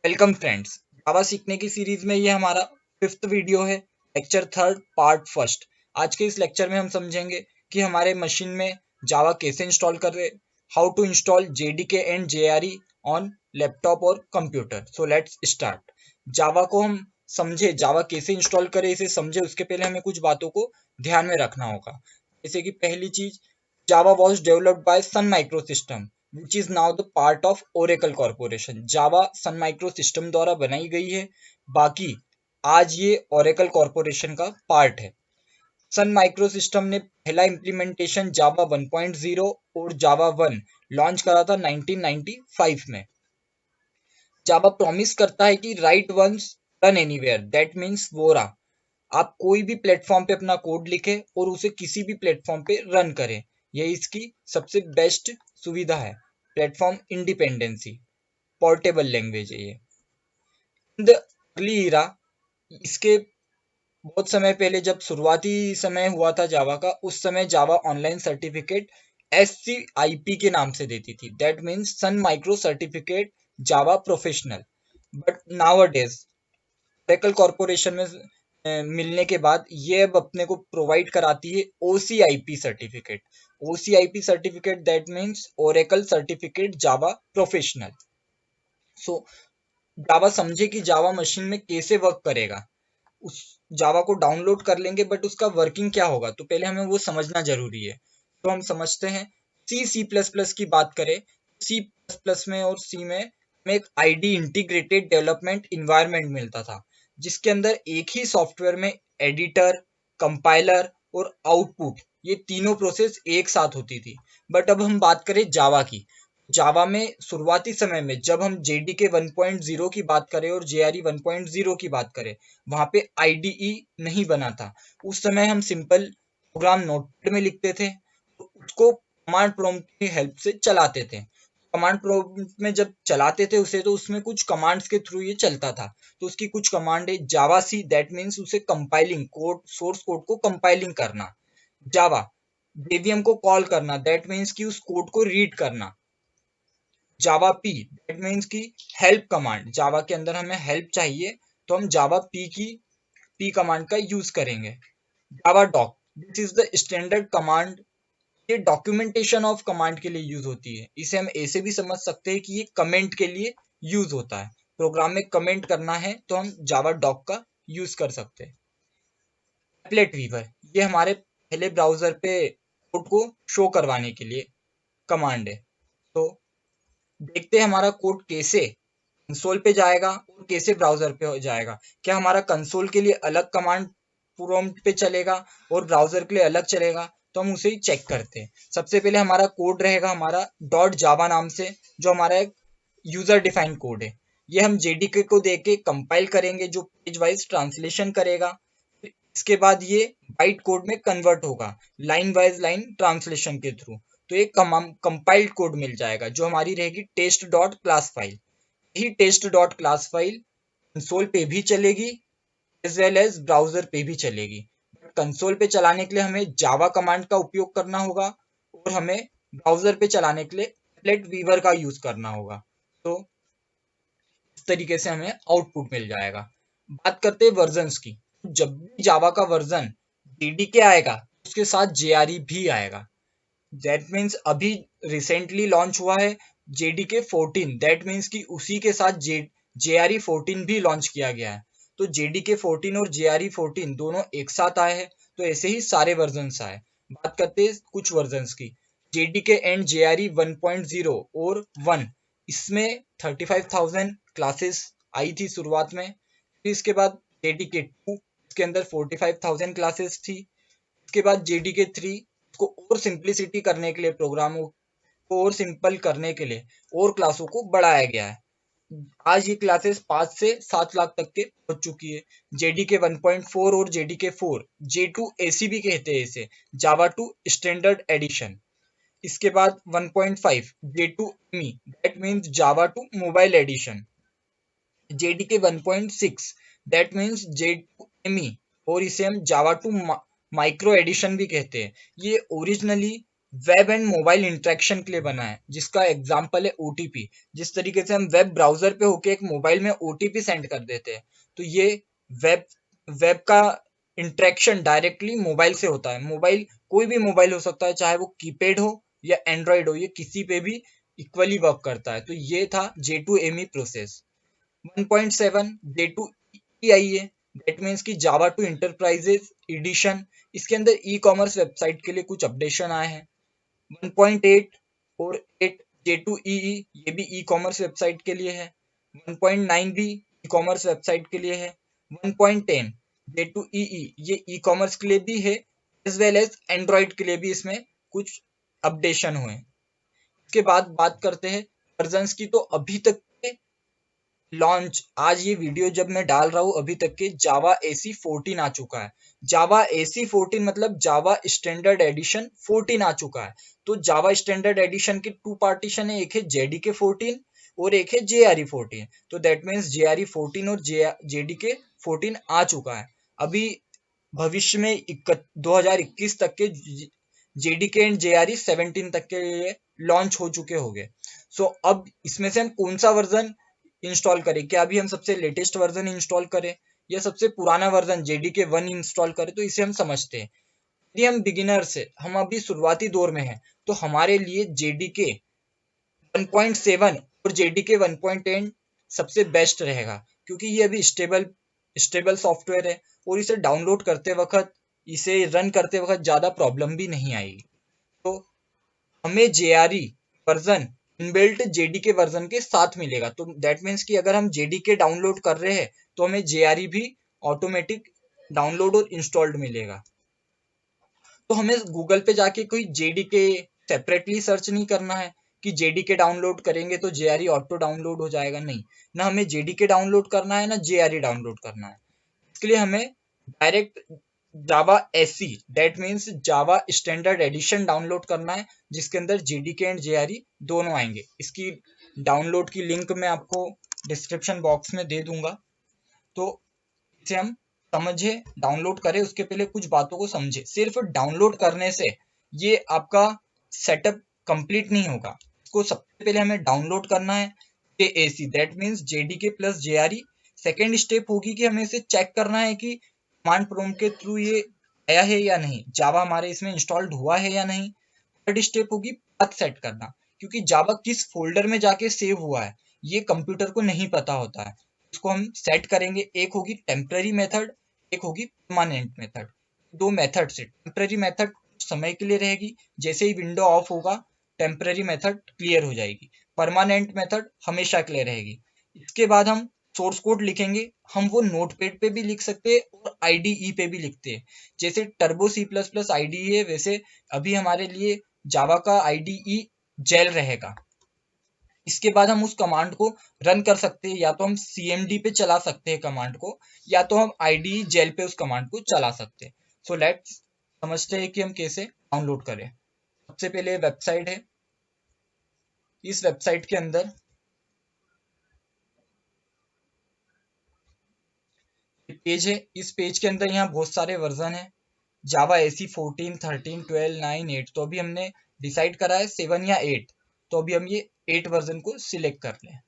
Welcome friends. जावा सीखने की series में ये हमारा 5th वीडियो है। Lecture 3 part first. आज के इस लेक्चर में हम समझेंगे कि हमारे मशीन में जावा कैसे इंस्टॉल करें, how to install JDK and JRE on laptop और computer. So let's start. Java को हम समझे, जावा कैसे इंस्टॉल करें इसे समझे, उसके पहले हमें कुछ बातों को ध्यान में रखना होगा। जैसे कि पहली चीज, Java was developed by Sun micro system which is now the part of Oracle Corporation। Java Sun micro system द्वारा बनाई गई है, बाकी आज ये Oracle Corporation का पार्ट है। सन माइक्रो सिस्टम ने पहला इम्प्लीमेंटेशन जावा 1.0 और जावा 1 लॉन्च करा था 1995 में। जावा प्रॉमिस करता है कि write once run anywhere, that means वोरा। आप कोई भी प्लेटफॉर्म पे अपना कोड लिखें और उसे किसी भी प्लेटफॉर्म पे रन करें, यही इसकी सबसे बेस्ट सुविधा है। प्लेटफॉर्म इंडिपेंडेंसी, पोर्टेबल लैंग्वेज है ये। इन द अर्ली इरा, इसके बहुत समय पहले जब शुरुआती समय हुआ था जावा का, उस समय जावा ऑनलाइन सर्टिफिकेट SCIP के नाम से देती थी, that means Sun micro certificate Java professional. But nowadays Oracle corporation में मिलने के बाद ये अब अपने को प्रोवाइड कराती है OCIP certificate. OCIP certificate that means Oracle certificate Java professional. So Java समझे कि जावा मशीन में कैसे वर्क करेगा। उस जावा को डाउनलोड कर लेंगे, बट उसका वर्किंग क्या होगा तो पहले हमें वो समझना जरूरी है। तो हम समझते हैं। C++ की बात करें, C++ में और सी में हमें एक ID इंटीग्रेटेड डेवलपमेंट इन्वायरमेंट मिलता था, जिसके अंदर एक ही सॉफ्टवेयर में एडिटर, कंपाइलर और आउटपुट, ये तीनों प्रोसेस एक साथ होती थी। बट अब हम बात करें जावा की। जावा में शुरुआती समय में जब हम JDK 1.0 की बात करें और JRE 1.0 की बात करें, वहां पे IDE नहीं बना था। उस समय हम सिंपल प्रोग्राम नोटपैड में लिखते थे, उसको कमांड प्रॉम्प्ट की हेल्प से चलाते थे। कमांड प्रॉम्प्ट में जब चलाते थे उसे, तो उसमें कुछ कमांड्स के थ्रू ये चलता था। तो उसकी कुछ कमांड है जावा सी, दैट मीन्स उसे कंपाइलिंग कोड, सोर्स कोड को कंपाइलिंग करना। जावा JVM को कॉल करना, दैट मीन्स कि उस कोड को रीड करना। जावा पी, दैट मीन्स की हेल्प कमांड, जावा के अंदर हमें हेल्प चाहिए तो हम जावा पी कमांड का यूज करेंगे। Java doc, this is the standard command. ये डॉक्यूमेंटेशन ऑफ कमांड के लिए यूज होती है। इसे हम ऐसे भी समझ सकते हैं कि ये कमेंट के लिए यूज होता है। प्रोग्राम में कमेंट करना है तो हम जावा डॉक का यूज कर सकते हैं। एप्लेट वीवर, ये हमारे पहले ब्राउजर पे कोड को शो करवाने के लिए कमांड है। तो देखते हैं हमारा कोड कैसे कंसोल पे जाएगा और कैसे ब्राउजर पे हो जाएगा। क्या हमारा कंसोल के लिए अलग कमांड प्रॉम्प्ट पे चलेगा और ब्राउजर के लिए अलग चलेगा, तो हम उसे ही चेक करते हैं। सबसे पहले हमारा कोड रहेगा हमारा डॉट जावा नाम से, जो हमारा एक यूजर डिफाइंड कोड है। ये हम JDK को देके कंपाइल करेंगे, जो पेज वाइज ट्रांसलेशन करेगा। इसके बाद ये बाइट कोड में कन्वर्ट होगा लाइन वाइज लाइन ट्रांसलेशन के थ्रू। तो एक कंपाइल्ड कोड मिल जाएगा, जो हमारी रहेगी टेस्ट डॉट क्लास फाइल। यही test dot class file console पे भी चलेगी एज वेल एज ब्राउजर पे भी चलेगी। कंसोल पे चलाने के लिए हमें जावा कमांड का उपयोग करना होगा और हमें ब्राउजर पे चलाने के लिए एप्लेट वीवर का यूज करना होगा। तो इस तरीके से हमें आउटपुट मिल जाएगा। बात करते हैं वर्जन्स की। जब भी जावा का वर्जन JDK आएगा, उसके साथ JRE भी आएगा। दैट मीन्स अभी रिसेंटली लॉन्च हुआ है JDK 14, दैट मीन्स कि उसी के साथ JRE 14 भी लॉन्च किया गया है। तो JDK 14 और JRE 14 दोनों एक साथ आए हैं, तो ऐसे ही सारे वर्जन्स आए। बात करते हैं कुछ वर्जन्स की। JDK एंड JRE 1.0 और 1, इसमें 35,000 क्लासेस आई थी शुरुआत में। फिर इसके बाद JDK 2, इसके अंदर 45,000 क्लासेस थी। इसके बाद JDK 3 को और सिंप्लिसिटी करने के लिए, प्रोग्रामों को और सिंपल करने के लिए और क्लासों को बढ़ाया गया है। आज ये क्लासेस 5 से 7 लाख तक के पहुंच चुकी है। JDK 1.4 और JDK 4, J2 AC भी कहते हैं इसे, जावा 2 स्टैंडर्ड एडिशन। इसके बाद 1.5 J2 ME, that means Java 2 mobile edition. JDK 1.6, that means J2 ME, और इसे हम जावा 2 माइक्रो एडिशन भी कहते हैं। ये originally web and mobile interaction के लिए बना है, जिसका एग्जांपल है ओटीपी। जिस तरीके से हम वेब ब्राउजर पे होके एक मोबाइल में ओटीपी सेंड कर देते हैं, तो ये वेब वेब का इंटरेक्शन डायरेक्टली मोबाइल से होता है। मोबाइल कोई भी मोबाइल हो सकता है, चाहे वो कीपैड हो या एंड्रॉइड हो, ये किसी पे भी इक्वली वर्क करता है। तो ये था J2ME प्रोसेस। 1.7 J2EI है, दैट मीन्स कि जावा टू इंटरप्राइजेस एडिशन। इसके अंदर ई कॉमर्स वेबसाइट के लिए कुछ अपडेशन आए हैं। 1.8 और 8 J2EE, ये भी ई कॉमर्स वेबसाइट के लिए है। 1.9 भी ई कॉमर्स वेबसाइट के लिए है। 1.10 J2EE, ये ई कॉमर्स के लिए भी है, एज वेल एज एंड्रॉइड के लिए भी इसमें कुछ अपडेशन हुए। इसके बाद बात करते हैं वर्जन्स की। तो अभी तक के लॉन्च, आज ये वीडियो जब मैं डाल रहा हूँ, अभी तक के जावा AC14 आ चुका है। जावा AC14 मतलब जावा स्टैंडर्ड एडिशन 14 आ चुका है। तो जावा स्टैंडर्ड एडिशन के टू पार्टीशन है, एक है JDK14 और एक है JRE14। तो दैट मीन्स JRE14 और JDK 14 आ चुका है। अभी भविष्य में 2021 तक के JDK एंड JRE17 तक के लिए लॉन्च हो चुके होंगे। सो अब इसमें से हम कौन सा वर्जन इंस्टॉल करें? क्या अभी हम सबसे लेटेस्ट वर्जन इंस्टॉल करें या सबसे पुराना वर्जन JDK1 इंस्टॉल करें? तो इसे हम समझते हैं। यदि हम बिगिनर्स है, हम अभी शुरुआती दौर में हैं, तो हमारे लिए JDK 1.7 और JDK 1.10 सबसे बेस्ट रहेगा, क्योंकि ये अभी स्टेबल सॉफ्टवेयर है और इसे डाउनलोड करते वक्त, इसे रन करते वक्त ज़्यादा प्रॉब्लम भी नहीं आएगी। तो हमें JRE version inbuilt JDK version के साथ मिलेगा। तो दैट मीन्स कि अगर हम JDK डाउनलोड कर रहे हैं तो हमें JRE भी ऑटोमेटिक डाउनलोड और इंस्टॉल्ड मिलेगा। तो हमें गूगल पे जाके कोई JDK सेपरेटली सर्च नहीं करना है कि JDK डाउनलोड करेंगे तो JRE ऑटो डाउनलोड हो जाएगा। नहीं, ना हमें JDK डाउनलोड करना है ना JRE डाउनलोड करना है। इसके लिए हमें direct Java SE, that means Java standard addition download करना है, जिसके अंदर JDK एंड JRE दोनों आएंगे। इसकी डाउनलोड की लिंक मैं आपको डिस्क्रिप्शन बॉक्स में दे दूंगा। तो इसे हम समझे, डाउनलोड करें, उसके पहले कुछ बातों को समझे। सिर्फ डाउनलोड करने से ये आपका सेटअप कंप्लीट नहीं होगा। इसको सबसे पहले हमें डाउनलोड करना है JAC, that means JDK plus JRE। Second step होगी कि हमें इसे चेक करना है कि कमांड प्रॉम्प्ट के थ्रू ये आया है या नहीं, जावा हमारे इसमें इंस्टॉल्ड हुआ है या नहीं। थर्ड स्टेप होगी पाथ सेट करना, क्योंकि जावा किस फोल्डर में जाके सेव हुआ है ये कंप्यूटर को नहीं पता होता है। इसको हम सेट करेंगे। एक होगी टेम्पररी मेथड, एक होगी परमानेंट मेथड। दो मेथड से, टेम्पररी मेथड कुछ समय के लिए रहेगी, जैसे ही विंडो ऑफ होगा टेम्पररी मेथड क्लियर हो जाएगी। परमानेंट मेथड हमेशा के लिए रहेगी। इसके बाद हम सोर्स कोड लिखेंगे। हम वो नोटपैड पे भी लिख सकते हैं और IDE पे भी लिखते हैं। जैसे टर्बो C++ IDE है, वैसे अभी हमारे लिए जावा का IDE जेल रहेगा। इसके बाद हम उस कमांड को रन कर सकते हैं, या तो हम CMD पे चला सकते हैं कमांड को, या तो हम IDE जेल पे उस कमांड को चला सकते हैं। सो लेट्स समझते हैं कि हम कैसे डाउनलोड करें। सबसे पहले वेबसाइट है। इस वेबसाइट के अंदर पेज है। इस पेज के अंदर यहाँ बहुत सारे वर्जन है। जावा AC14, 13, 12, 9, 8। तो अभी हमने डिसाइड करा है 7 या 8। तो अभी हम ये 8 वर्जन को सिलेक्ट कर लें।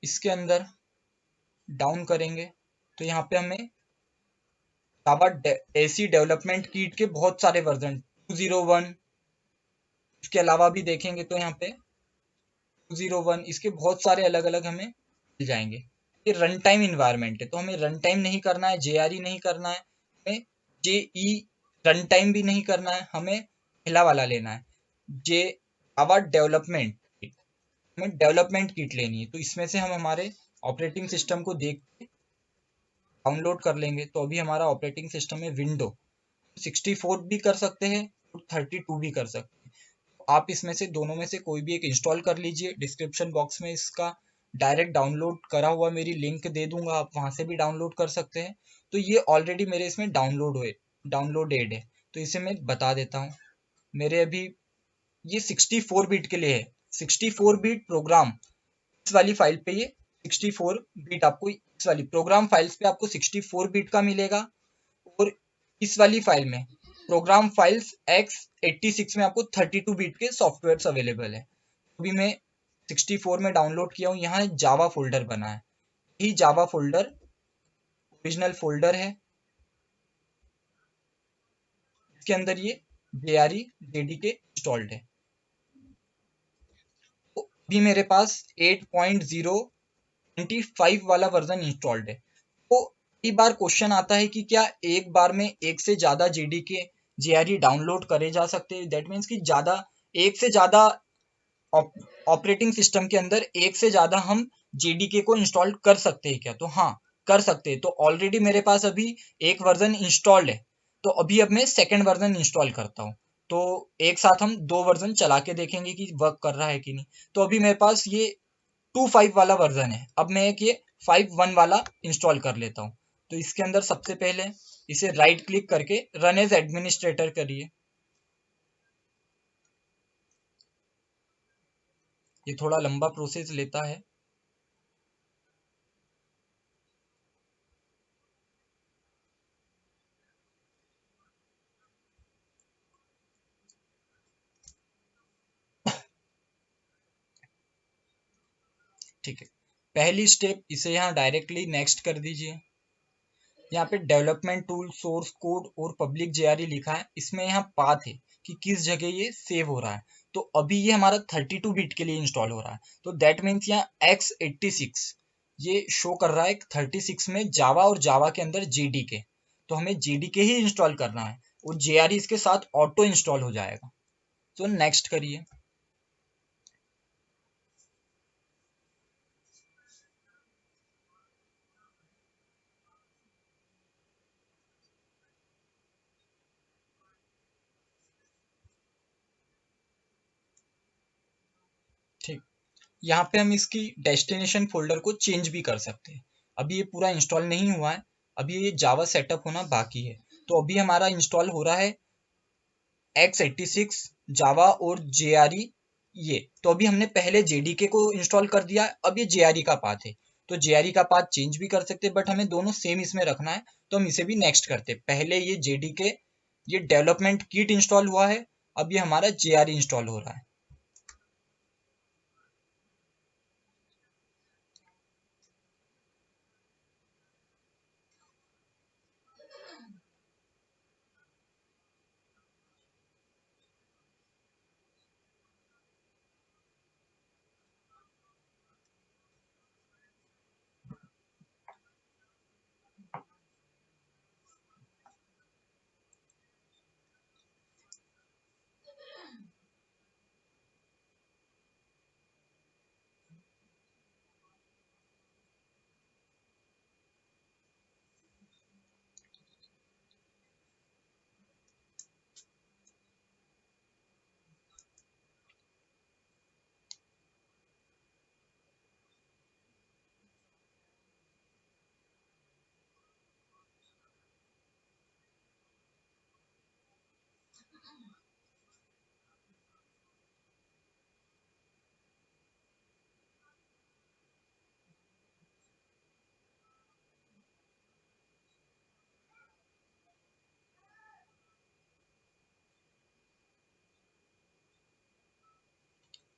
इसके अंदर डाउन करेंगे तो यहाँ पे हमें जावा AC डेवलपमेंट किट के बहुत सारे वर्जन 201, इसके अलावा भी देखेंगे तो यहाँ पे 201, इसके बहुत सारे अलग अलग हमें मिल जाएंगे। ये रन टाइम इन्वायरमेंट है, तो हमें रन टाइम नहीं करना है, JRE नहीं करना है, हमें JE रन टाइम भी नहीं करना है, हमें पहला वाला लेना है जे जावा डेवलपमेंट किट। हमें डेवलपमेंट किट लेनी है। तो इसमें से हम हमारे ऑपरेटिंग सिस्टम को देख के डाउनलोड कर लेंगे। तो अभी हमारा ऑपरेटिंग सिस्टम है विंडो। 64 भी कर सकते हैं और 32 भी कर सकते हैं। तो आप इसमें से दोनों में से कोई भी एक इंस्टॉल कर लीजिए। डिस्क्रिप्शन बॉक्स में इसका डायरेक्ट डाउनलोड करा हुआ मेरी लिंक दे दूंगा, आप वहां से भी डाउनलोड कर सकते हैं। तो ये ऑलरेडी मेरे इसमें डाउनलोडेड है। तो इसे मैं बता देता हूँ। मेरे अभी ये 64 बिट के लिए है। 64 बिट प्रोग्राम, इस वाली फाइल पे ये 64 बिट आपको, इस वाली प्रोग्राम फाइल्स पे आपको 64 बिट का मिलेगा। और इस वाली फाइल में प्रोग्राम फाइल्स x86 में आपको 32 बिट के सॉफ्टवेयर अवेलेबल है। अभी मैं 64 में डाउनलोड किया हूँ, यहाँ जावा फोल्डर बना है, यही जावा फोल्डर ओरिजिनल फोल्डर है। इसके अंदर ये JRE JDK इंस्टॉल्ड है। तो अभी मेरे पास 8.025 वाला वर्जन इंस्टॉल्ड है। तो कई बार क्वेश्चन आता है कि क्या एक बार में एक से ज्यादा JDK JRE डाउनलोड करे जा सकते हैं? दैट मीन्स कि ज्यादा, एक से ज्यादा ऑपरेटिंग सिस्टम के अंदर एक से ज्यादा हम JDK को इंस्टॉल कर सकते हैं क्या? तो हाँ, कर सकते हैं। तो ऑलरेडी मेरे पास अभी एक वर्जन इंस्टॉल्ड है, तो अभी अब मैं सेकेंड वर्जन इंस्टॉल करता हूँ। तो एक साथ हम दो वर्जन चला के देखेंगे कि वर्क कर रहा है कि नहीं। तो अभी मेरे पास ये 2.5 वाला वर्जन है, अब मैं एक ये 5.1 वाला इंस्टॉल कर लेता हूँ। तो इसके अंदर सबसे पहले इसे राइट क्लिक करके रन एज एडमिनिस्ट्रेटर करिए। ये थोड़ा लंबा प्रोसेस लेता है। ठीक है, पहली स्टेप इसे यहाँ डायरेक्टली नेक्स्ट कर दीजिए। यहाँ पे डेवलपमेंट टूल, सोर्स कोड और पब्लिक JRE लिखा है, इसमें यहाँ पाथ है कि किस जगह ये सेव हो रहा है। तो अभी ये हमारा 32 बिट के लिए इंस्टॉल हो रहा है, तो दैट मीन्स यहाँ x86 ये शो कर रहा है 36 में जावा और जावा के अंदर JDK। तो हमें JDK ही इंस्टॉल करना है और JRE इसके साथ ऑटो इंस्टॉल हो जाएगा। तो नेक्स्ट करिए। ठीक, यहाँ पे हम इसकी डेस्टिनेशन फोल्डर को चेंज भी कर सकते हैं। अभी ये पूरा इंस्टॉल नहीं हुआ है, अभी ये जावा सेटअप होना बाकी है। तो अभी हमारा इंस्टॉल हो रहा है x86 जावा और JRE। ये तो अभी हमने पहले JDK को इंस्टॉल कर दिया, अब ये JRE का पाथ है। तो JRE का पाथ चेंज भी कर सकते हैं, बट हमें दोनों सेम इसमें रखना है, तो हम इसे भी नेक्स्ट करते हैं। पहले ये JDK, ये डेवलपमेंट किट इंस्टॉल हुआ है, अब ये हमारा JRE इंस्टॉल हो रहा है।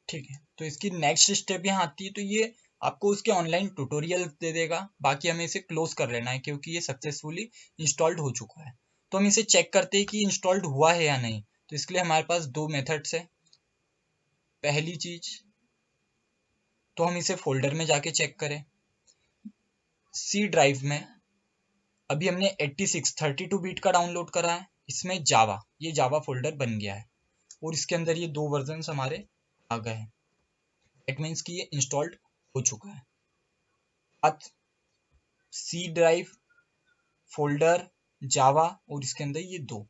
ठीक है, तो इसकी नेक्स्ट स्टेप यहाँ आती है। तो ये आपको उसके ऑनलाइन ट्यूटोरियल दे देगा, बाकी हमें इसे क्लोज कर लेना है क्योंकि ये सक्सेसफुली इंस्टॉल्ड हो चुका है। तो हम इसे चेक करते हैं कि इंस्टॉल्ड हुआ है या नहीं। तो इसके लिए हमारे पास दो मेथड्स है। पहली चीज, तो हम इसे फोल्डर में जाके चेक करें। सी ड्राइव में अभी हमने 86 32 बीट का डाउनलोड करा है, इसमें जावा, ये जावा फोल्डर बन गया है और इसके अंदर ये दो वर्जन हमारे आ गए हैं। इट मीन्स कि ये इंस्टॉल्ड हो चुका है। अब सी ड्राइव, फोल्डर, जावा और इसके अंदर ये दो,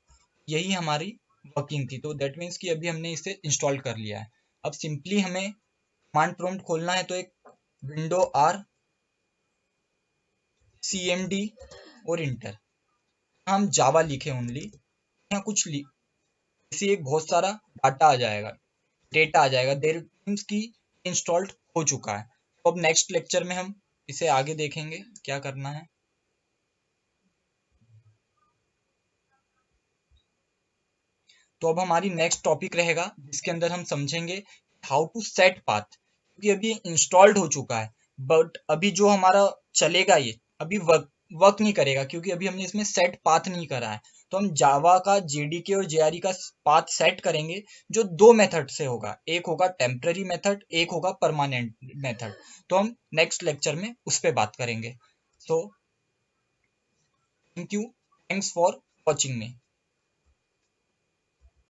यही हमारी वर्किंग थी। तो दैट मीन्स कि अभी हमने इसे इंस्टॉल कर लिया है। अब सिंपली हमें कमांड प्रॉम्प्ट खोलना है, तो एक विंडो आर CMD और इंटर, हम जावा लिखे ओनली, यहाँ कुछ इसी एक बहुत सारा डाटा आ जाएगा, डेटा आ जाएगा, देर मीन्स की इंस्टॉल्ड हो चुका है। तो अब नेक्स्ट लेक्चर में हम इसे आगे देखेंगे क्या करना है। तो अब हमारी नेक्स्ट टॉपिक रहेगा जिसके अंदर हम समझेंगे हाउ टू सेट पाथ, क्योंकि अभी इंस्टॉल्ड हो चुका है बट अभी जो हमारा चलेगा ये अभी वर्क नहीं करेगा क्योंकि अभी हमने इसमें सेट पाथ नहीं करा है। तो हम जावा का जेडीके और जेआरई का पाथ सेट करेंगे जो दो मेथड से होगा, एक होगा टेम्पररी मेथड, एक होगा परमानेंट मेथड। तो हम नेक्स्ट लेक्चर में उस पर बात करेंगे। So thank you, thanks for watching me.